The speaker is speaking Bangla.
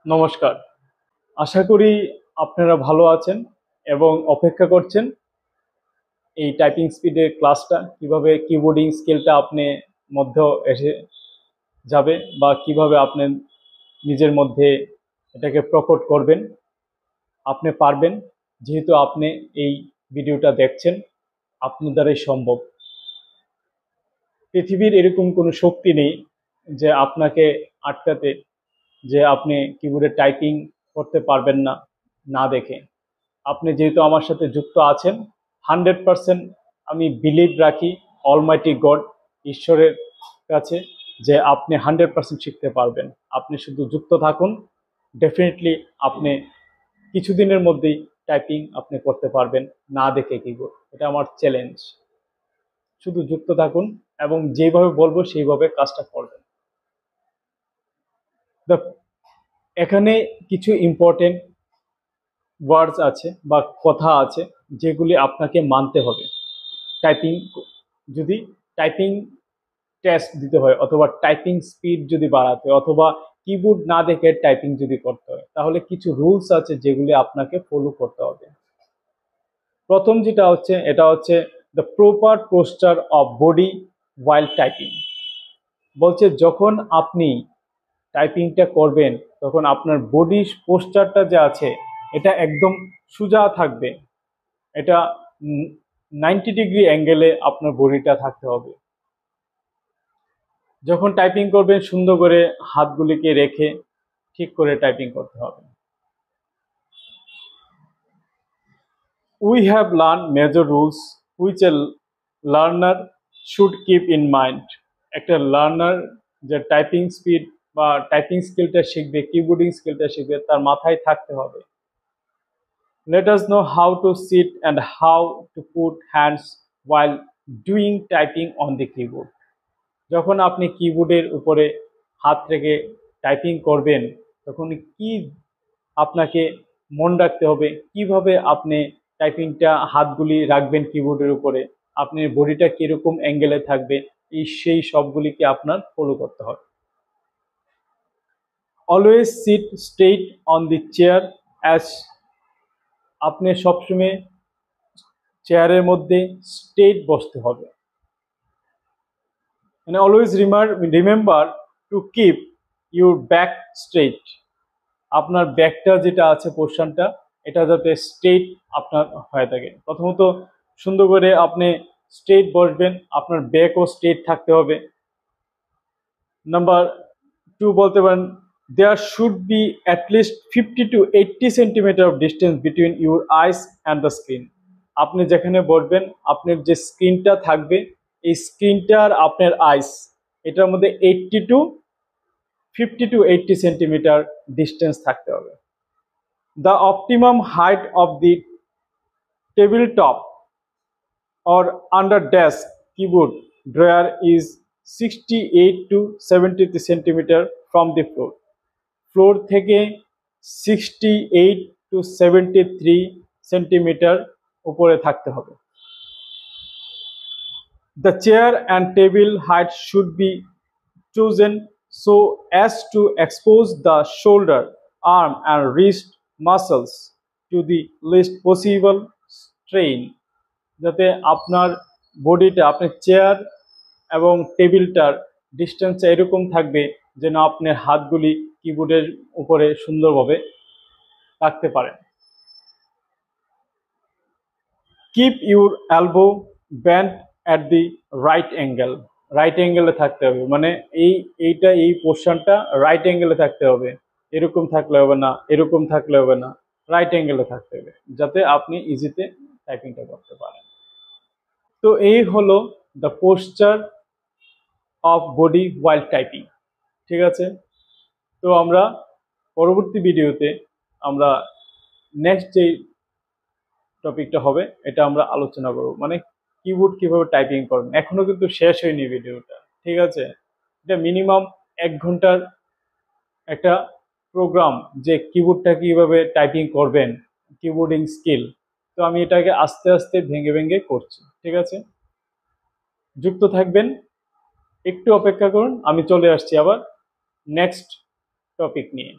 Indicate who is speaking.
Speaker 1: নমস্কার। আশা করি আপনারা ভালো আছেন এবং অপেক্ষা করছেন এই টাইপিং স্পিডের ক্লাসটা কিভাবে কিবোর্ডিং স্কিলটা আপনি মধ্যে এসে যাবে বা কিভাবে আপনি নিজের মধ্যে এটাকে প্রকট করবেন। আপনি পারবেন, যেহেতু আপনি এই ভিডিওটা দেখছেন, আপনার দ্বারাই সম্ভব। পৃথিবীর এরকম কোনো শক্তি নেই যে আপনাকে আটকাতে, যে আপনি কিবোর্ডে টাইপিং করতে পারবেন না না দেখে। আপনি যেহেতু আমার সাথে যুক্ত আছেন, 100% আমি বিলিভ রাখি অলমাইটি গড, ঈশ্বরের কাছে, যে আপনি 100% শিখতে পারবেন। আপনি শুধু যুক্ত থাকুন, ডেফিনেটলি আপনি কিছুদিনের মধ্যেই টাইপিং আপনি করতে পারবেন না দেখে কিবোর্ড। এটা আমার চ্যালেঞ্জ। শুধু যুক্ত থাকুন এবং যেভাবে বলবো সেইভাবে কাজটা করবেন। এখানে কিছু ইম্পর্টেন্ট ওয়ার্ডস আছে বা কথা আছে যেগুলি আপনাকে মানতে হবে। টাইপিং যদি টাইপিং টেস্ট দিতে হয় অথবা টাইপিং স্পিড যদি বাড়াতে হয় অথবা কিবোর্ড না দেখে টাইপিং যদি করতে হয়, তাহলে কিছু রুলস আছে যেগুলি আপনাকে ফলো করতে হবে। প্রথম যেটা হচ্ছে, এটা হচ্ছে the proper poster of body while typing. বলছে যখন আপনি টাইপিংটা করবেন তখন আপনার বডি পোস্টারটা যে আছে এটা একদম সোজা থাকবে। এটা 90 ডিগ্রি অ্যাঙ্গেলে আপনার বডিটা থাকতে হবে। যখন টাইপিং করবেন সুন্দর করে হাতগুলিকে রেখে ঠিক করে টাইপিং করতে হবে। We have learn major rules which a learner should keep in mind. একটা লার্নার যে টাইপিং স্পিড বা টাইপিং স্কিলটা শিখবে, কিবোর্ডিং স্কিলটা শিখবে, তার মাথায় থাকতে হবে। Let us know how to sit and how to put hands while doing typing on the keyboard. যখন আপনি কিবোর্ডের উপরে হাত রেখে টাইপিং করবেন তখন কি আপনাকে মন রাখতে হবে, কিভাবে আপনি টাইপিংটা হাতগুলি রাখবেন কিবোর্ডের উপরে, আপনার বডিটা কিরকম অ্যাঙ্গেলে থাকবে, সেই সবগুলিকে আপনার ফলো করতে হবে। Always sit straight on the chair as, আপনি সবসময় চেয়ারের মধ্যে স্ট্রেইট বসতে হবে। And always remember to keep your back straight. আপনার ব্যাকটা যেটা আছে পোর্শনটা, এটা যাতে স্ট্রেইট আপনার হয়ে থাকে। প্রথমত সুন্দর করে আপনি স্ট্রেইট বসবেন, আপনার ব্যাকও স্ট্রেইট থাকতে হবে। নাম্বার 2 বলতে পারেন, there should be at least 50 to 80 centimetre of distance between your eyes and the screen. আপনি যেখানে বসবেন আপনার যে স্ক্রিনটা থাকবে, এই স্ক্রিনটার আপনার আইস, এটার মধ্যে 50 to 80 সেন্টিমিটার ডিস্টেন্স থাকতে হবে। The optimum height of the table top or under desk keyboard drawer is 68 to 70 centimetre from the floor. Floor থেকে 68 to 73 সেন্টিমিটার উপরে থাকতে হবে। The chair and table height should be chosen so as to expose the shoulder, arm and wrist muscles to the least possible strain, যাতে আপনার বডিটা, আপনার চেয়ার এবং টেবিলটার ডিস্টেন্স এরকম থাকবে যেন আপনার হাতগুলি কিবোর্ডের উপরে সুন্দরভাবে রাখতে পারেন। Keep your elbow band at the right angle. Right অ্যাঙ্গেলে থাকতে হবে, মানে এই পোর্শনটা রাইট অ্যাঙ্গেলে থাকতে হবে। এরকম থাকলে হবে না, এরকম থাকলে হবে না, রাইট অ্যাঙ্গেলে থাকতে হবে যাতে আপনি ইজিতে টাইপিংটা করতে পারেন। তো এই হলো the poster of body while typing. ঠিক আছে, তো আমরা পরবর্তী ভিডিওতে আমরা নেক্সট যে টপিকটা হবে এটা আমরা আলোচনা করব, মানে কিবোর্ড কিভাবে টাইপিং করবেন। এখনো কিন্তু শেষ হয়নি ভিডিওটা, ঠিক আছে। এটা মিনিমাম 1 ঘন্টার একটা প্রোগ্রাম, যে কিবোর্ডটা কিভাবে টাইপিং করবেন, কিবোর্ডিং স্কিল। তো আমি এটাকে আস্তে আস্তে ভেঙে ভেঙে করছি, ঠিক আছে। যুক্ত থাকবেন, একটু অপেক্ষা করুন, আমি চলে আসছি আবার নেক্সট টপিক নিয়ে।